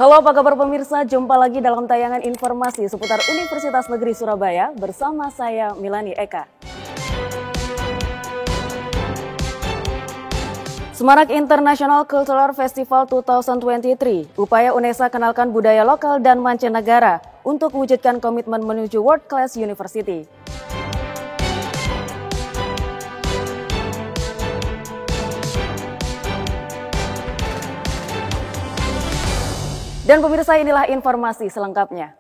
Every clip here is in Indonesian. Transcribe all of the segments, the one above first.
Halo, apa kabar pemirsa? Jumpa lagi dalam tayangan informasi seputar Universitas Negeri Surabaya bersama saya Milani Eka. Semarak International Cultural Festival 2023, upaya UNESA kenalkan budaya lokal dan mancanegara untuk mewujudkan komitmen menuju World Class University. Dan pemirsa, inilah informasi selengkapnya.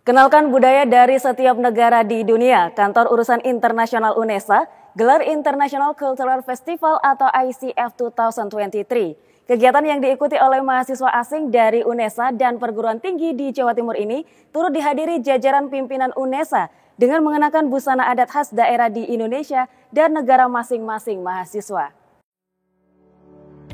Kenalkan budaya dari setiap negara di dunia. Kantor Urusan Internasional UNESA gelar International Cultural Festival atau ICF 2023. Kegiatan yang diikuti oleh mahasiswa asing dari UNESA dan perguruan tinggi di Jawa Timur ini turut dihadiri jajaran pimpinan UNESA dengan mengenakan busana adat khas daerah di Indonesia dan negara masing-masing mahasiswa.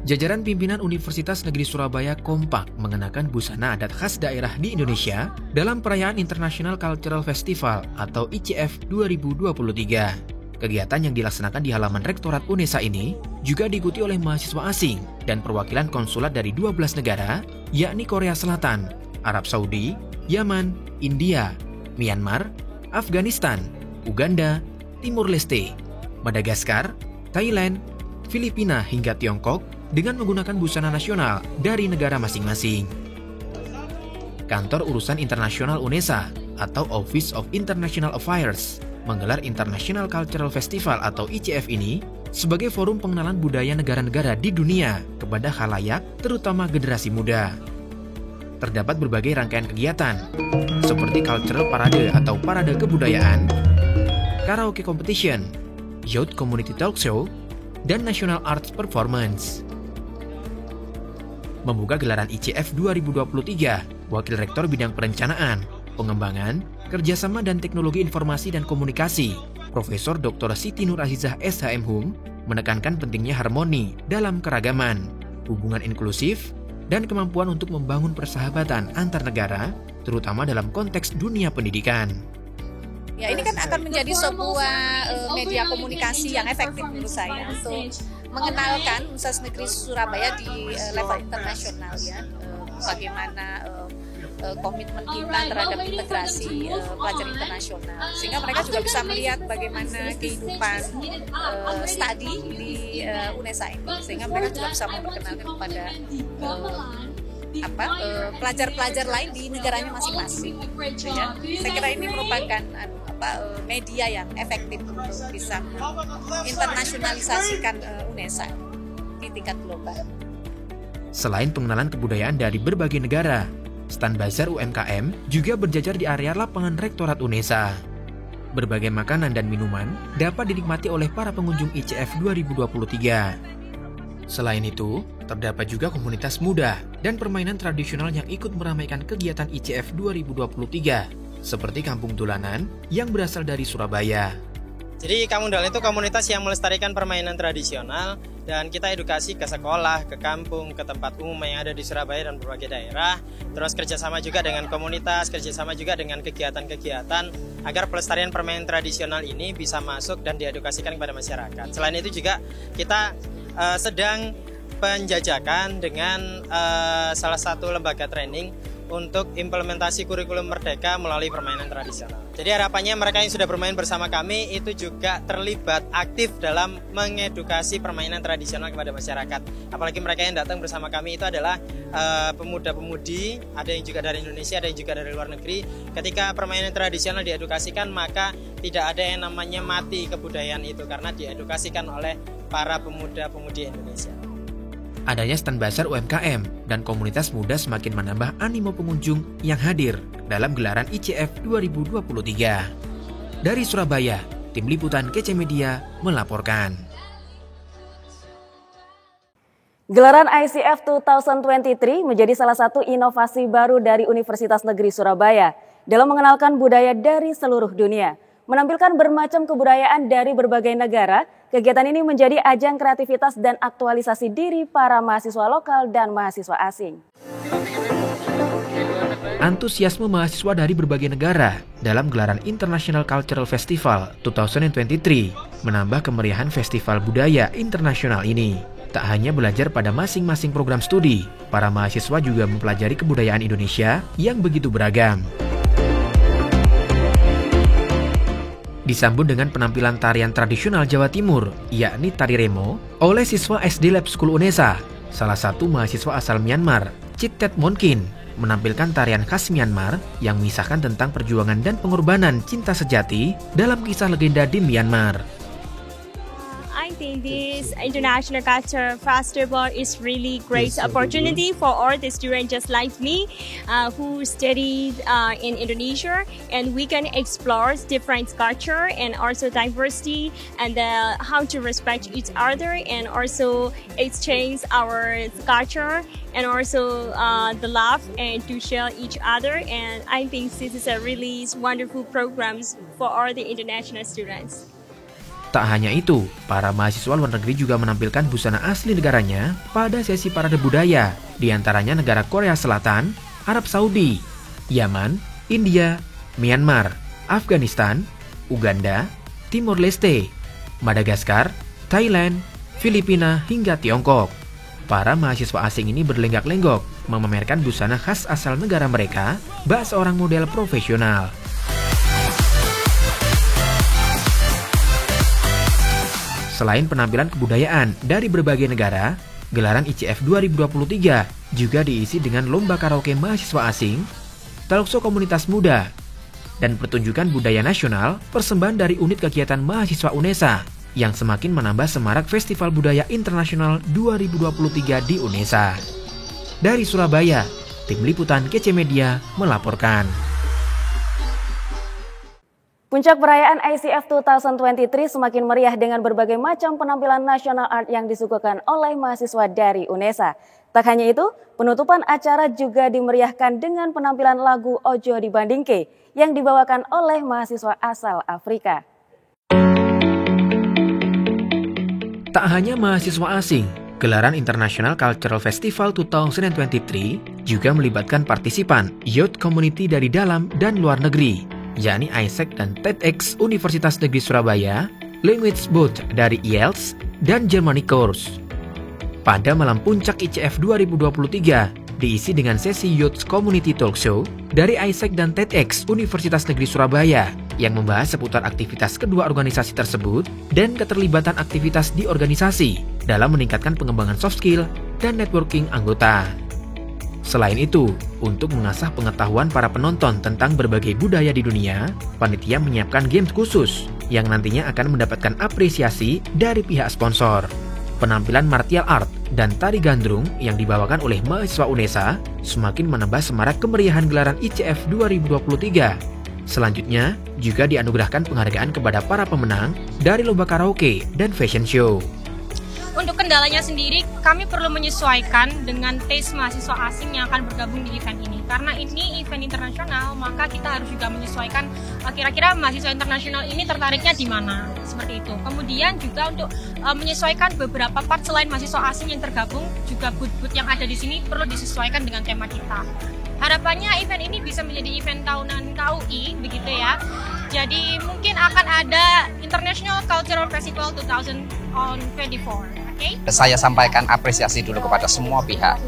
Jajaran pimpinan Universitas Negeri Surabaya kompak mengenakan busana adat khas daerah di Indonesia dalam perayaan International Cultural Festival atau ICF 2023. Kegiatan yang dilaksanakan di halaman Rektorat UNESA ini juga diikuti oleh mahasiswa asing dan perwakilan konsulat dari 12 negara, yakni Korea Selatan, Arab Saudi, Yaman, India, Myanmar, Afghanistan, Uganda, Timur Leste, Madagaskar, Thailand, Filipina hingga Tiongkok dengan menggunakan busana nasional dari negara masing-masing. Kantor Urusan Internasional UNESA atau Office of International Affairs menggelar International Cultural Festival atau ICF ini sebagai forum pengenalan budaya negara-negara di dunia kepada khalayak, terutama generasi muda. Terdapat berbagai rangkaian kegiatan, seperti Cultural Parade atau Parade Kebudayaan, Karaoke Competition, Youth Community Talk Show, dan National Arts Performance. Membuka gelaran ICF 2023, Wakil Rektor Bidang Perencanaan, Pengembangan, Kerjasama dan Teknologi Informasi dan Komunikasi, Profesor Dr. Siti Nur Azizah SHM menekankan pentingnya harmoni dalam keragaman, hubungan inklusif, dan kemampuan untuk membangun persahabatan antar negara, terutama dalam konteks dunia pendidikan. Ya, ini kan akan menjadi sebuah media komunikasi yang efektif menurut saya untuk mengenalkan Universitas Negeri Surabaya di level internasional ya, bagaimana komitmen kita terhadap integrasi pelajar internasional, sehingga mereka juga bisa melihat bagaimana kehidupan studi di UNESA ini, sehingga mereka juga bisa memperkenalkan kepada pelajar-pelajar lain di negaranya masing-masing. Ya. Saya kira ini merupakan media yang efektif untuk bisa internasionalisasikan UNESA di tingkat global. Selain pengenalan kebudayaan dari berbagai negara, stand bazar UMKM juga berjajar di area lapangan Rektorat UNESA. Berbagai makanan dan minuman dapat dinikmati oleh para pengunjung ICF 2023. Selain itu, terdapat juga komunitas muda dan permainan tradisional yang ikut meramaikan kegiatan ICF 2023, seperti Kampung Dolanan yang berasal dari Surabaya. Jadi Kampung Dolanan itu komunitas yang melestarikan permainan tradisional dan kita edukasi ke sekolah, ke kampung, ke tempat umum yang ada di Surabaya dan berbagai daerah. Terus kerjasama juga dengan komunitas, kerjasama juga dengan kegiatan-kegiatan agar pelestarian permainan tradisional ini bisa masuk dan diedukasikan kepada masyarakat. Selain itu juga kita sedang penjajakan dengan salah satu lembaga training untuk implementasi kurikulum Merdeka melalui permainan tradisional. Jadi harapannya mereka yang sudah bermain bersama kami itu juga terlibat aktif dalam mengedukasi permainan tradisional kepada masyarakat. Apalagi mereka yang datang bersama kami itu adalah pemuda-pemudi, ada yang juga dari Indonesia, ada yang juga dari luar negeri. Ketika permainan tradisional diedukasikan, maka tidak ada yang namanya mati kebudayaan itu karena diedukasikan oleh para pemuda-pemudi Indonesia. Adanya stand bazar UMKM dan komunitas muda semakin menambah animo pengunjung yang hadir dalam gelaran ICF 2023. Dari Surabaya, Tim Liputan KC Media melaporkan. Gelaran ICF 2023 menjadi salah satu inovasi baru dari Universitas Negeri Surabaya dalam mengenalkan budaya dari seluruh dunia. Menampilkan bermacam kebudayaan dari berbagai negara, kegiatan ini menjadi ajang kreativitas dan aktualisasi diri para mahasiswa lokal dan mahasiswa asing. antusiasme mahasiswa dari berbagai negara dalam gelaran International Cultural Festival 2023 menambah kemeriahan festival budaya internasional ini. Tak hanya belajar pada masing-masing program studi, para mahasiswa juga mempelajari kebudayaan Indonesia yang begitu beragam. Disambut dengan penampilan tarian tradisional Jawa Timur, yakni Tari Remo, oleh siswa SD Lab School UNESA. Salah satu mahasiswa asal Myanmar, Chittet Monkin, menampilkan tarian khas Myanmar yang mengisahkan tentang perjuangan dan pengorbanan cinta sejati dalam kisah legenda di Myanmar. I think this International Culture Festival is really great opportunity for all the students just like me who studied in Indonesia, and we can explore different culture and also diversity and how to respect each other and also exchange our culture and also the love and to share each other. And I think this is a really wonderful programs for all the international students. Tak hanya itu, para mahasiswa luar negeri juga menampilkan busana asli negaranya pada sesi parade budaya, di antaranya negara Korea Selatan, Arab Saudi, Yaman, India, Myanmar, Afghanistan, Uganda, Timor Leste, Madagaskar, Thailand, Filipina, hingga Tiongkok. Para mahasiswa asing ini berlenggak-lenggok memamerkan busana khas asal negara mereka bak seorang model profesional. Selain penampilan kebudayaan dari berbagai negara, gelaran ICF 2023 juga diisi dengan lomba karaoke mahasiswa asing, talkshow komunitas muda, dan pertunjukan budaya nasional persembahan dari unit kegiatan mahasiswa UNESA yang semakin menambah semarak Festival Budaya Internasional 2023 di UNESA. Dari Surabaya, Tim Liputan KC Media melaporkan. Puncak perayaan ICF 2023 semakin meriah dengan berbagai macam penampilan national art yang disuguhkan oleh mahasiswa dari UNESA. Tak hanya itu, penutupan acara juga dimeriahkan dengan penampilan lagu Ojo Dibandingke yang dibawakan oleh mahasiswa asal Afrika. Tak hanya mahasiswa asing, gelaran International Cultural Festival 2023 juga melibatkan partisipan youth community dari dalam dan luar negeri, yakni ISEC dan TEDx Universitas Negeri Surabaya, Language Booth dari IELTS, dan Germany Course. Pada malam puncak ICF 2023, diisi dengan sesi Youth Community Talk Show dari ISEC dan TEDx Universitas Negeri Surabaya yang membahas seputar aktivitas kedua organisasi tersebut dan keterlibatan aktivitas di organisasi dalam meningkatkan pengembangan soft skill dan networking anggota. Selain itu, untuk mengasah pengetahuan para penonton tentang berbagai budaya di dunia, panitia menyiapkan games khusus yang nantinya akan mendapatkan apresiasi dari pihak sponsor. Penampilan martial art dan tari gandrung yang dibawakan oleh mahasiswa UNESA semakin menambah semarak kemeriahan gelaran ICF 2023. Selanjutnya, juga dianugerahkan penghargaan kepada para pemenang dari lomba karaoke dan fashion show. Untuk kendalanya sendiri, kami perlu menyesuaikan dengan taste mahasiswa asing yang akan bergabung di event ini. Karena ini event internasional, maka kita harus juga menyesuaikan kira-kira mahasiswa internasional ini tertariknya di mana, seperti itu. Kemudian juga untuk menyesuaikan beberapa part selain mahasiswa asing yang tergabung, juga booth-booth yang ada di sini perlu disesuaikan dengan tema kita. Harapannya event ini bisa menjadi event tahunan KUI, begitu ya. Jadi mungkin akan ada International Cultural Festival 2024. Okay? Saya sampaikan apresiasi dulu kepada semua pihak,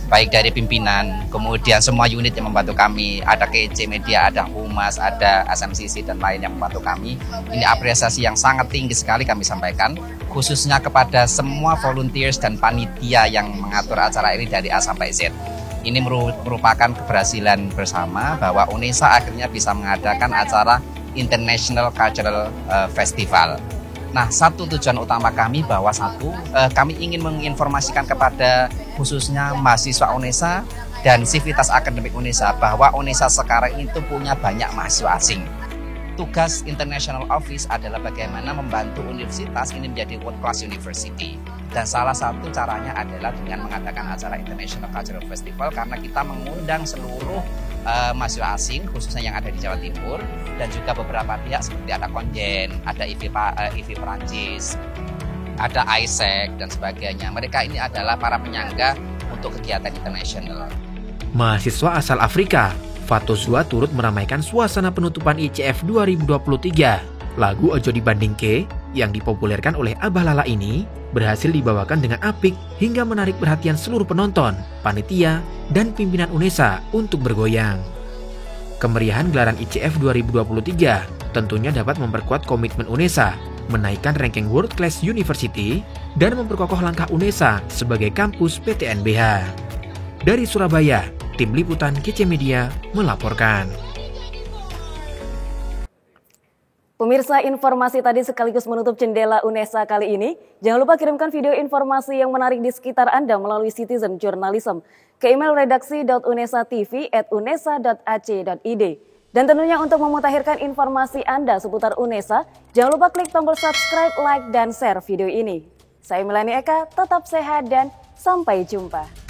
baik dari pimpinan, kemudian semua unit yang membantu kami, ada KC Media, ada Humas, ada SMCC dan lain yang membantu kami. Ini apresiasi yang sangat tinggi sekali kami sampaikan, khususnya kepada semua volunteers dan panitia yang mengatur acara ini dari A sampai Z. Ini merupakan keberhasilan bersama bahwa UNESA akhirnya bisa mengadakan acara International Cultural Festival. Nah, satu tujuan utama kami bahwa kami ingin menginformasikan kepada khususnya mahasiswa UNESA dan sivitas akademik UNESA bahwa UNESA sekarang itu punya banyak mahasiswa asing. Tugas International Office adalah bagaimana membantu universitas ini menjadi world class university. Dan salah satu caranya adalah dengan mengadakan acara International Cultural Festival karena kita mengundang seluruh mahasiswa asing khususnya yang ada di Jawa Timur dan juga beberapa pihak seperti ada Konjen, ada IFI Perancis, ada ISEC dan sebagainya. Mereka ini adalah para penyangga untuk kegiatan internasional. Mahasiswa asal Afrika, Fatosua turut meramaikan suasana penutupan ICF 2023. Lagu Ojo Dibandingke yang dipopulerkan oleh Abah Lala ini berhasil dibawakan dengan apik hingga menarik perhatian seluruh penonton, panitia, dan pimpinan UNESA untuk bergoyang. Kemeriahan gelaran ICF 2023 tentunya dapat memperkuat komitmen UNESA, menaikkan ranking World Class University, dan memperkokoh langkah UNESA sebagai kampus PTNBH. Dari Surabaya, Tim Liputan KC Media melaporkan. Pemirsa, informasi tadi sekaligus menutup jendela UNESA kali ini. Jangan lupa kirimkan video informasi yang menarik di sekitar Anda melalui Citizen Journalism ke email redaksi.unesa.tv@unesa.ac.id. Dan tentunya untuk memutakhirkan informasi Anda seputar UNESA, jangan lupa klik tombol subscribe, like, dan share video ini. Saya Melani Eka, tetap sehat dan sampai jumpa.